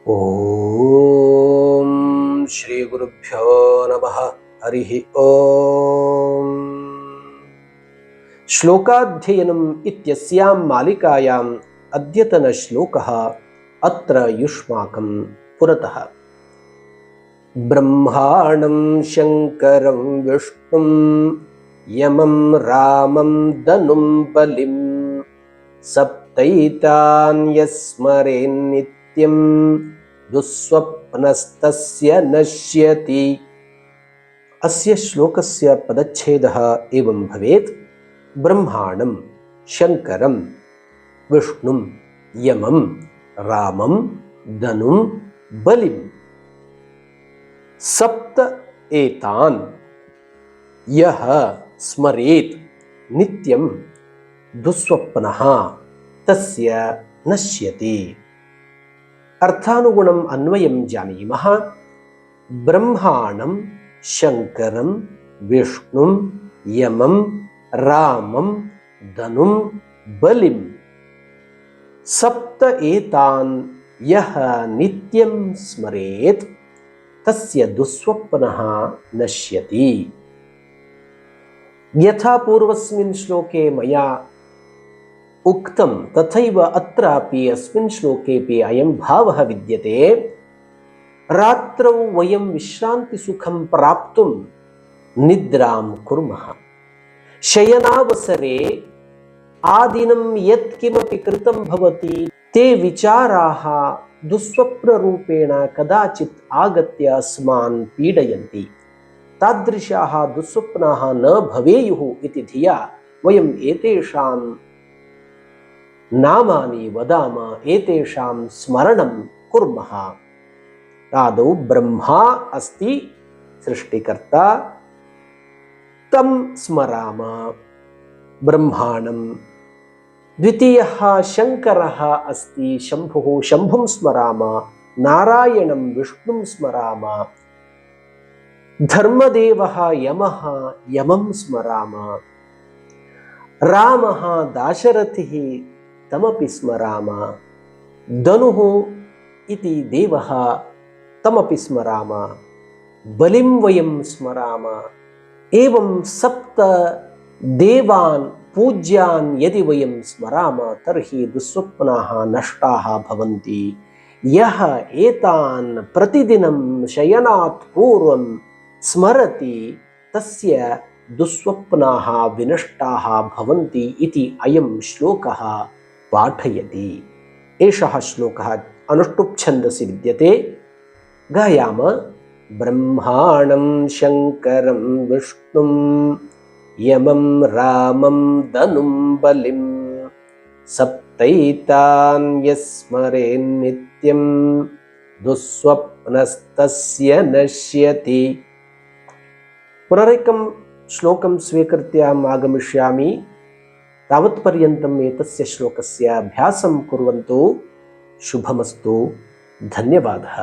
ಓಂ ಶ್ರೀ ಗುರುಭ್ಯೋ ನಮಃ. ಹರಿ ಓಂ. ಶ್ಲೋಕಾಧ್ಯಯನಂ ಇತ್ಯಸ್ಯಾಂ ಮಾಲಿಕಾಯಾಂ ಅದ್ಯತನ ಶ್ಲೋಕಃ ಅತ್ರ ಯುಷ್ಮಾಕಂ ಪುರತಃ. ಬ್ರಹ್ಮಾಣಂ ಶಂಕರಂ ವಿಷ್ಣುಂ ಯಮಂ ರಾಮಂ ಧನುಂ ಬಲಿಂ ಸಪ್ತೈತಾನ್ಯಸ್ಮರೇನ್ ನಿತ್ಯಂ ದುಸ್ವಪ್ನಸ್ತಸ್ಯ ನಶ್ಯತಿ. ಅಸ್ಯ ಶ್ಲೋಕಸ್ಯ ಪದಚ್ಛೇದಃ ಏವಂ ಭವೇತ್: ಬ್ರಹ್ಮಾಣಂ ಶಂಕರಂ ವಿಷ್ಣುಂ ಯಮಂ ರಾಮಂ ಧನುಂ ಬಲಿಂ ಸಪ್ತ ಏತಾನ್ ಯಃ ಸ್ಮರೇತ್ ನಿತ್ಯಂ ದುಸ್ವಪ್ನಃ ತಸ್ಯ ನಶ್ಯತಿ. ಅರ್ಥಾನುಗುಣಂ ಅನ್ವಯಂ ಜಾನೀಮಃ. ಬ್ರಹ್ಮಾಣಂ ಶಂಕರಂ ವಿಷ್ಣುಂ ಯಮಂ ರಾಮಂ ಧನುಂ ಬಲಿಂ ಸಪ್ತ ಏತಾನ್ ಯಃ ನಿತ್ಯಂ ಸ್ಮರೇತ್ ತಸ್ಯ ದುಸ್ವಪ್ನಃ ನಶ್ಯತಿ. ಯಥಾ ಪೂರ್ವಸ್ಮಿನ್ ಶ್ಲೋಕೆ ಮಯಾ ಉಕ್ತಂ ತಥೈವ ಅತ್ರಾಪಿ ಅಸ್ಮಿನ್ ಶ್ಲೋಕೆಪಿ ಅಯಂ ಭಾವಃ ವಿದ್ಯತೆ. ರಾತ್ರೌ ವಯಂ ವಿಶ್ರಾಂತಿ ಸುಖಂ ಪ್ರಾಪ್ತುಂ ನಿದ್ರಾಂ ಕುರ್ಮಃ. ಶಯನಾವಸರೆ ಆದಿನಂ ಯತ್ ಕಿಮಪಿ ಕೃತಂ ಭವತಿ ತೇ ವಿಚಾರಾಃ ದುಸ್ವಪ್ನರೂಪೇಣ ಕದಾಚಿತ್ ಆಗತ್ಯ ಅಸ್ಮಾನ್ ಪೀಡಯಂತಿ. ತಾದೃಶಾಃ ದುಸ್ವಪ್ನಾಃ ನ ಭವೇಯುಃ ಇತಿ ಧಿಯಾ ವಯಂ ಏತೇಷಾಂ ನಾಮಾನಿ ವದಾಮ, ಏತೇಷಾಂ ಸ್ಮರಣಂ ಕುರ್ಮಃ. ಆದೌ ಬ್ರಹ್ಮಾ ಅಸ್ತಿ ಸೃಷ್ಟಿಕರ್ತ, ತಂ ಸ್ಮರಾಮ ಬ್ರಹ್ಮಾಣಂ. ದ್ವಿತೀಯಃ ಶಂಕರಃ ಅಸ್ತಿ ಶಂಭುಃ, ಶಂಭುಂ ಸ್ಮರಾಮ. ನಾರಾಯಣಂ ವಿಷ್ಣುಂ ಸ್ಮರಾಮ. ಧರ್ಮದೇವಃ ಯಮಃ, ಯಮಂ ಸ್ಮರಾಮ. ರಾಮಃ ದಾಶರಥಿಃ, ತಮಪಿ ಸ್ಮರಾಮ. ಧನುಃ ಇತಿ ದೇವಃ, ತಮಪಿ ಸ್ಮರಾಮ. ಬಲಿಂ ವಯಂ ಸ್ಮರಾಮ. ಏವಂ ಸಪ್ತ ದೇವಾನ್ ಪೂಜ್ಯಾನ್ ಯದಿ ವಯಂ ಸ್ಮರಾಮ ತರ್ಹಿ ದುಸ್ವಪ್ನಾಃ ನಷ್ಟಾಃ ಭವಂತಿ. ಯಃ ಏತಾನ್ ಪ್ರತಿದಿನಂ ಶಯನಾತ್ ಪೂರ್ವಂ ಸ್ಮರತಿ ತಸ್ಯ ದುಸ್ವಪ್ನಾಃ ವಿನಷ್ಟಾಃ ಭವಂತಿ ಇತಿ ಅಯಂ ಶ್ಲೋಕಃ ಪಾಠಯತಿ. ಏಷಃ ಶ್ಲೋಕಃ ಅನುಷ್ಠುಪ್ ಛಂದಸಿ ವಿದ್ಯತೆ. ಗಾಯಾಮ: ಬ್ರಹ್ಮಾಣಂ ಶಂಕರಂ ವಿಷ್ಣುಂ ಯಮಂ ರಾಮಂ ಧನುಂ ಬಲಿಂ ಸಪ್ತೈತಾನ್ ಯಸ್ಮರೇನ್ ನಿತ್ಯಂ ದುಸ್ವಪ್ನಸ್ತಸ್ಯ ನಶ್ಯತಿ. ಪುನರೇಕಂ ಶ್ಲೋಕಂ ಸ್ವೀಕೃತ್ಯ ಆಗಮಿಷ್ಯಾಮಿ. ತಾವತ್ಪರ್ಯಂತಂ ಏತಸ್ಯ ಶ್ಲೋಕಸ್ಯ ಅಭ್ಯಾಸಂ ಕುರ್ವಂತು. ಶುಭಮಸ್ತು. ಧನ್ಯವಾದಃ.